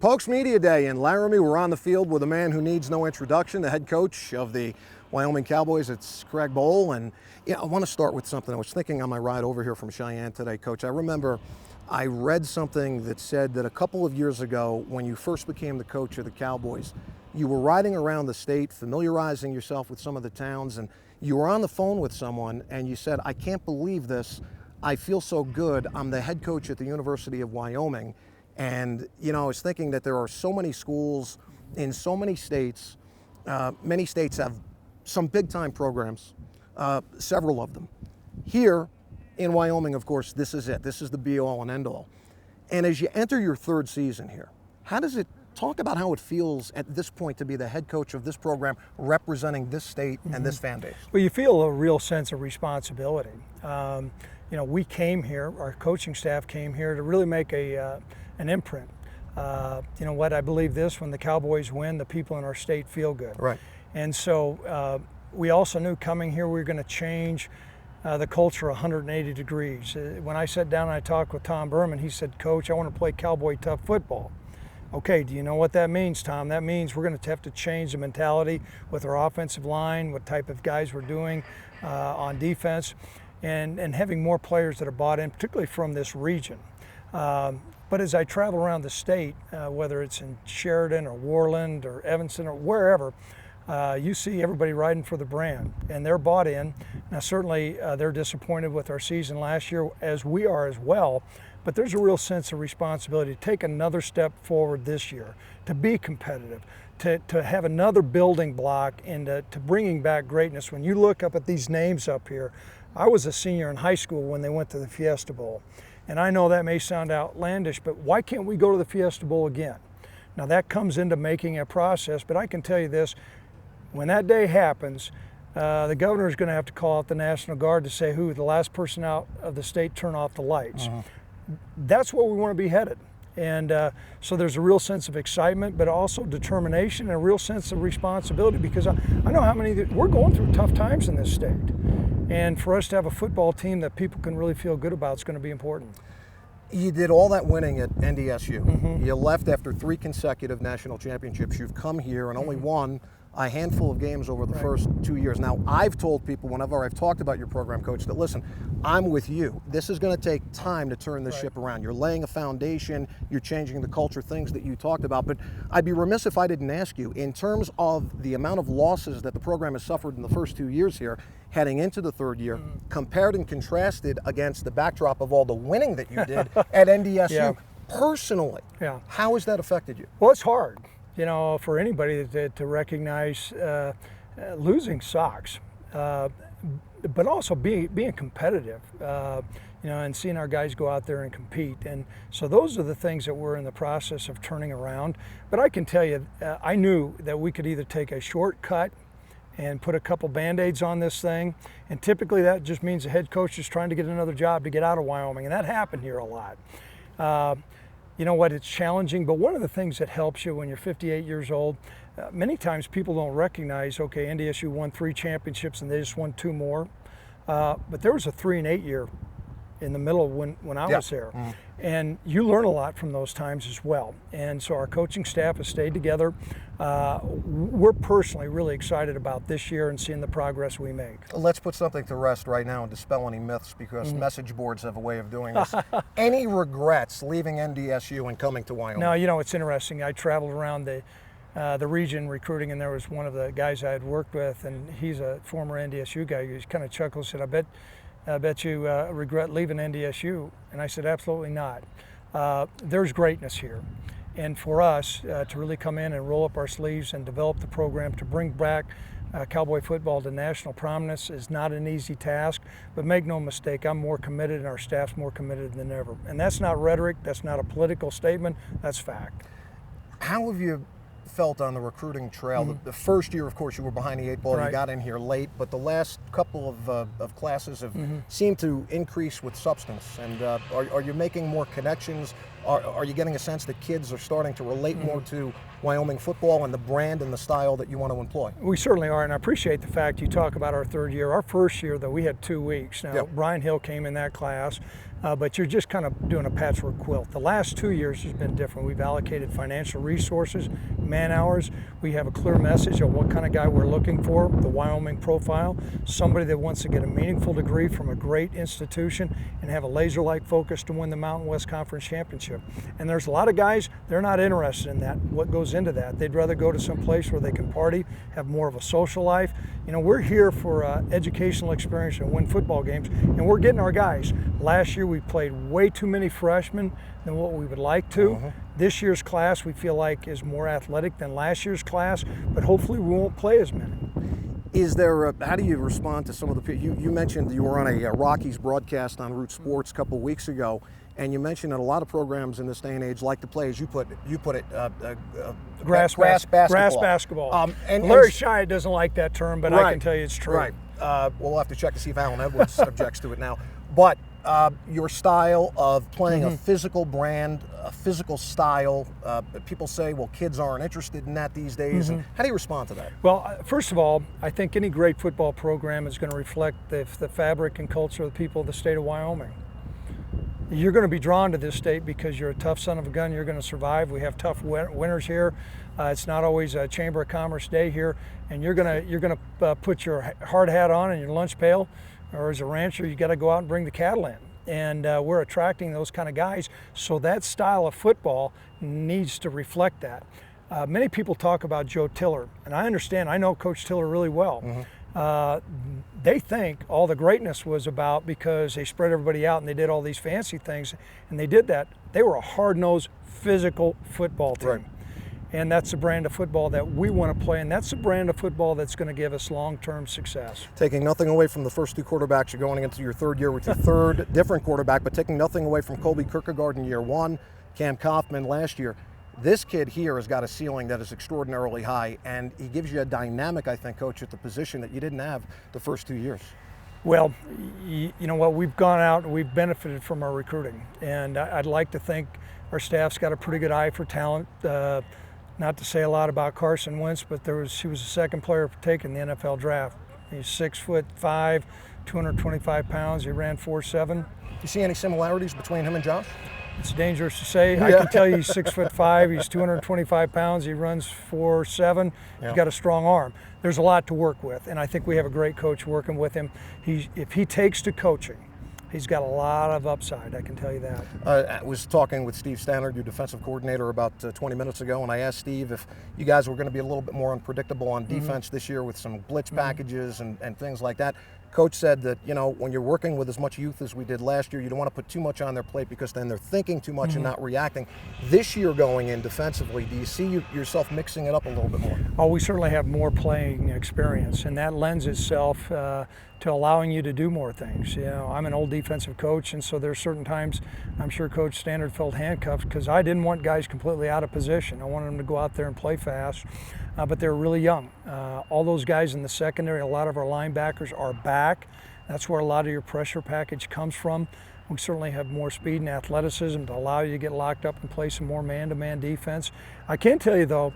Pokes Media Day in Laramie. We're on the field with a man who needs no introduction, the head coach of the Wyoming Cowboys. It's Craig Bohl. And I want to start with something. I was thinking on my ride over here from Cheyenne today, Coach. I remember I read something that said that a couple of years ago, when you first became the coach of the Cowboys, you were riding around the state, familiarizing yourself with some of the towns, and you were on the phone with someone, and you said, "I can't believe this. I feel so good. I'm the head coach at the University of Wyoming." And, I was thinking that there are so many schools in so many states. Many states have some big-time programs, several of them. Here in Wyoming, of course, this is it. This is the be-all and end-all. And as you enter your third season here, talk about how it feels at this point to be the head coach of this program representing this state and this fan base? Well, you feel a real sense of responsibility. We came here, our coaching staff came here to really make an imprint. I believe this: when the Cowboys win, the people in our state feel good. Right. And so we also knew coming here we were going to change the culture 180 degrees. When I sat down and I talked with Tom Berman, he said, "Coach, I want to play Cowboy tough football." Okay, do you know what that means, Tom? That means we're going to have to change the mentality with our offensive line, what type of guys we're doing on defense, and having more players that are bought in, particularly from this region. But as I travel around the state, whether it's in Sheridan or Worland or Evanston or wherever, you see everybody riding for the brand, and they're bought in. Now, certainly they're disappointed with our season last year, as we are as well, but there's a real sense of responsibility to take another step forward this year, to be competitive, to have another building block into bringing back greatness. When you look up at these names up here, I was a senior in high school when they went to the Fiesta Bowl. And I know that may sound outlandish, but why can't we go to the Fiesta Bowl again? Now that comes into making a process, but I can tell you this, when that day happens, the governor is going to have to call out the National Guard to say who the last person out of the state turn off the lights. That's where we want to be headed. And so there's a real sense of excitement, but also determination and a real sense of responsibility, because I know how we're going through tough times in this state. And for us to have a football team that people can really feel good about is going to be important. You did all that winning at NDSU. You left after 3 consecutive national championships. You've come here and only won a handful of games over the first 2 years. Now, I've told people whenever I've talked about your program, Coach, that listen, I'm with you. This is going to take time to turn this ship around. You're laying a foundation, you're changing the culture, things that you talked about. But I'd be remiss if I didn't ask you, in terms of the amount of losses that the program has suffered in the first 2 years here, heading into the third year, compared and contrasted against the backdrop of all the winning that you did at NDSU, personally, how has that affected you? Well, it's hard. For anybody to recognize losing socks, but also being competitive, and seeing our guys go out there and compete. And so those are the things that we're in the process of turning around. But I can tell you, I knew that we could either take a shortcut and put a couple Band-Aids on this thing, and typically that just means the head coach is trying to get another job to get out of Wyoming, and that happened here a lot. You know what, it's challenging, but one of the things that helps you when you're 58 years old, many times people don't recognize, okay, NDSU won 3 championships and they just won 2 more. But there was a 3 and 8 year in the middle when I was there. And you learn a lot from those times as well. And so our coaching staff has stayed together. We're personally really excited about this year and seeing the progress we make. Let's put something to rest right now and dispel any myths, because message boards have a way of doing this. Any regrets leaving NDSU and coming to Wyoming? No, it's interesting. I traveled around the region recruiting, and there was one of the guys I had worked with, and he's a former NDSU guy. He kind of chuckled, said, I bet you regret leaving NDSU. And I said, absolutely not. There's greatness here. And for us to really come in and roll up our sleeves and develop the program to bring back Cowboy football to national prominence is not an easy task. But make no mistake, I'm more committed and our staff's more committed than ever. And that's not rhetoric, that's not a political statement, that's fact. How have you felt on the recruiting trail? The first year, of course, you were behind the 8 ball. You got in here late, but the last couple of classes have seemed to increase with substance. And are you making more connections? Are you getting a sense that kids are starting to relate more to Wyoming football and the brand and the style that you want to employ. We certainly are, and I appreciate the fact you talk about our third year. Our first year, though, we had 2 weeks. Now, Yep. Brian Hill came in that class, but you're just kind of doing a patchwork quilt. The last 2 years has been different. We've allocated financial resources, man hours. We have a clear message of what kind of guy we're looking for, the Wyoming profile, somebody that wants to get a meaningful degree from a great institution and have a laser-like focus to win the Mountain West Conference Championship. And there's a lot of guys, they're not interested in that, what goes into that. They'd rather go to some place where they can party, have more of a social life. You know, we're here for educational experience and win football games, and we're getting our guys. Last year we played way too many freshmen than what we would like to. This year's class we feel like is more athletic than last year's class, but hopefully we won't play as many. Is there how do you respond to some of the people? You mentioned you were on a Rockies broadcast on Root Sports a couple of weeks ago, and you mentioned that a lot of programs in this day and age like to play, as you put it, grass basketball. Grass basketball. And Larry Shyatt doesn't like that term, but right, I can tell you it's true. Right. We'll have to check to see if Alan Edwards objects to it now. But your style of playing a physical brand, a physical style, people say, well, kids aren't interested in that these days. And how do you respond to that? Well, first of all, I think any great football program is going to reflect the fabric and culture of the people of the state of Wyoming. You're going to be drawn to this state because you're a tough son of a gun. You're going to survive. We have tough winters here. It's not always a Chamber of Commerce day here, and you're going to put your hard hat on and your lunch pail, or as a rancher, you got to go out and bring the cattle in. And we're attracting those kind of guys. So that style of football needs to reflect that. Many people talk about Joe Tiller, and I understand. I know Coach Tiller really well. They think all the greatness was about because they spread everybody out and they did all these fancy things, and they did that. They were a hard-nosed, physical football team. Right. And that's the brand of football that we want to play, and that's the brand of football that's going to give us long-term success. Taking nothing away from the first two quarterbacks, you're going into your third year with your third different quarterback, but taking nothing away from Colby Kierkegaard in year one, Cam Kaufman last year. This kid here has got a ceiling that is extraordinarily high, and he gives you a dynamic, I think, Coach, at the position that you didn't have the first 2 years. Well, you know what, we've gone out and we've benefited from our recruiting, and I'd like to think our staff's got a pretty good eye for talent. Not to say a lot about Carson Wentz, but he was the second player taken in the NFL draft. He's 6'5", 225 pounds. He ran 4.7. You see any similarities between him and Josh? It's dangerous to say. I can tell you he's 6'5", he's 225 pounds, he runs 4.7. He's got a strong arm. There's a lot to work with, and I think we have a great coach working with him. If he takes to coaching, he's got a lot of upside, I can tell you that. I was talking with Steve Stannard, your defensive coordinator, about 20 minutes ago, and I asked Steve if you guys were going to be a little bit more unpredictable on defense this year with some blitz packages and things like that. Coach said that, you know, when you're working with as much youth as we did last year, you don't want to put too much on their plate because then they're thinking too much and not reacting. This year going in defensively, do you see yourself mixing it up a little bit more? Oh, we certainly have more playing experience, and that lends itself to allowing you to do more things. You know, I'm an old defensive coach, and so there's certain times I'm sure Coach Stannard felt handcuffed because I didn't want guys completely out of position. I wanted them to go out there and play fast, but they're really young. All those guys in the secondary, a lot of our linebackers are back. That's where a lot of your pressure package comes from. We certainly have more speed and athleticism to allow you to get locked up and play some more man-to-man defense. I can tell you though,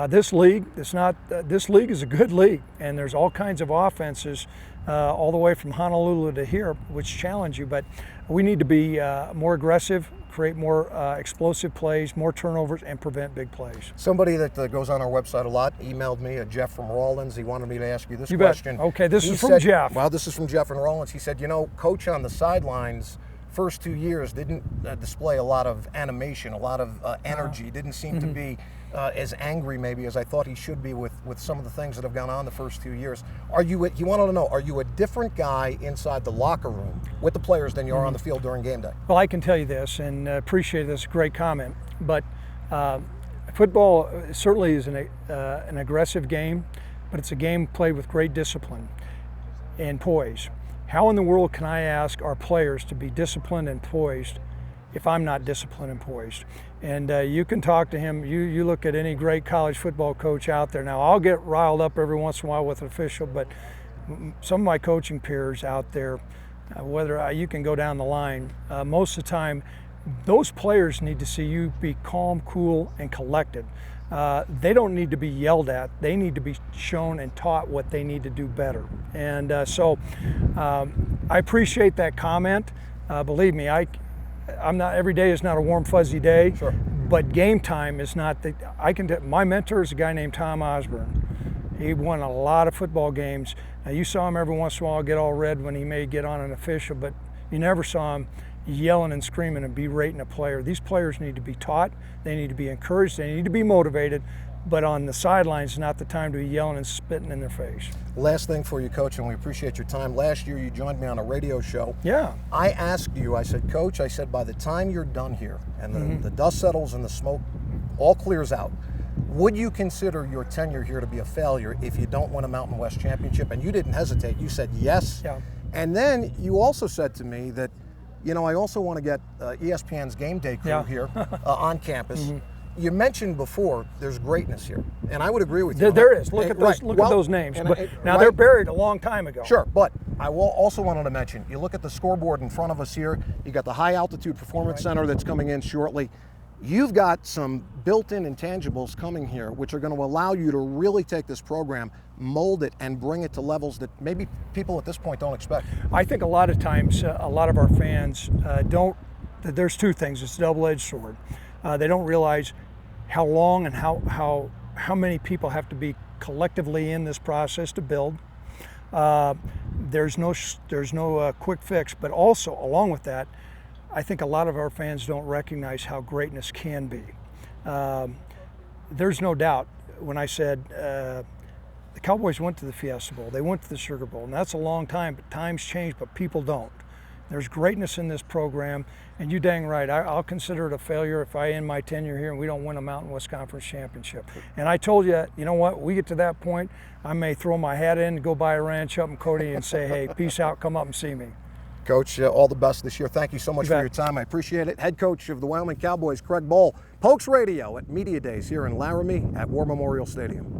this league is a good league, and there's all kinds of offenses all the way from Honolulu to here, which challenge you. But we need to be more aggressive, create more explosive plays, more turnovers, and prevent big plays. Somebody that goes on our website a lot emailed me, Jeff from Rawlins. He wanted me to ask you this You question. bet. Okay, this is from Jeff. Well, this is from Jeff in Rawlins. He said, you know, Coach on the sidelines first 2 years didn't display a lot of animation, a lot of energy, didn't seem to be as angry maybe as I thought he should be with some of the things that have gone on the first 2 years. He wanted to know, are you a different guy inside the locker room with the players than you are on the field during game day? Well, I can tell you this, and appreciate this great comment, but football certainly is an aggressive game, but it's a game played with great discipline and poise. How in the world can I ask our players to be disciplined and poised if I'm not disciplined and poised? And you can talk to him. You look at any great college football coach out there. Now, I'll get riled up every once in a while with an official, but some of my coaching peers out there, whether you can go down the line, most of the time, those players need to see you be calm, cool, and collected. They don't need to be yelled at. They need to be shown and taught what they need to do better. And so I appreciate that comment. Believe me, I'm not, every day is not a warm, fuzzy day. Sure. But game time is not. My mentor is a guy named Tom Osborne. He won a lot of football games. Now, you saw him every once in a while get all red when he may get on an official, but you never saw him yelling and screaming and berating a player. These players need to be taught, they need to be encouraged, they need to be motivated, but on the sidelines is not the time to be yelling and spitting in their face. Last thing for you, Coach, and we appreciate your time. Last year you joined me on a radio show. Yeah. I asked you, I said, Coach, I said, by the time you're done here and the dust settles and the smoke all clears out, would you consider your tenure here to be a failure if you don't win a Mountain West championship? And you didn't hesitate. You said yes. Yeah. And then you also said to me that, you know, I also want to get ESPN's game day crew here on campus. You mentioned before there's greatness here, and I would agree with you. There is. Look at those. Look at those names. But now they're buried a long time ago. Sure, but I will also wanted to mention. You look at the scoreboard in front of us here. You got the High Altitude Performance Center that's coming in shortly. You've got some built-in intangibles coming here, which are going to allow you to really take this program, mold it, and bring it to levels that maybe people at this point don't expect. I think a lot of times, a lot of our fans don't. There's two things. It's a double-edged sword. They don't realize how long and how many people have to be collectively in this process to build. There's no quick fix, but also along with that, I think a lot of our fans don't recognize how greatness can be. There's no doubt when I said the Cowboys went to the Fiesta Bowl, they went to the Sugar Bowl, and that's a long time, but times change, but people don't. There's greatness in this program, and you're dang right. I'll consider it a failure if I end my tenure here and we don't win a Mountain West Conference championship. And I told you, you know what, we get to that point, I may throw my hat in, go buy a ranch up in Cody and say, hey, peace out, come up and see me. Coach, all the best this year. Thank you so much for your time. I appreciate it. Head coach of the Wyoming Cowboys, Craig Bohl, Pokes Radio at Media Days here in Laramie at War Memorial Stadium.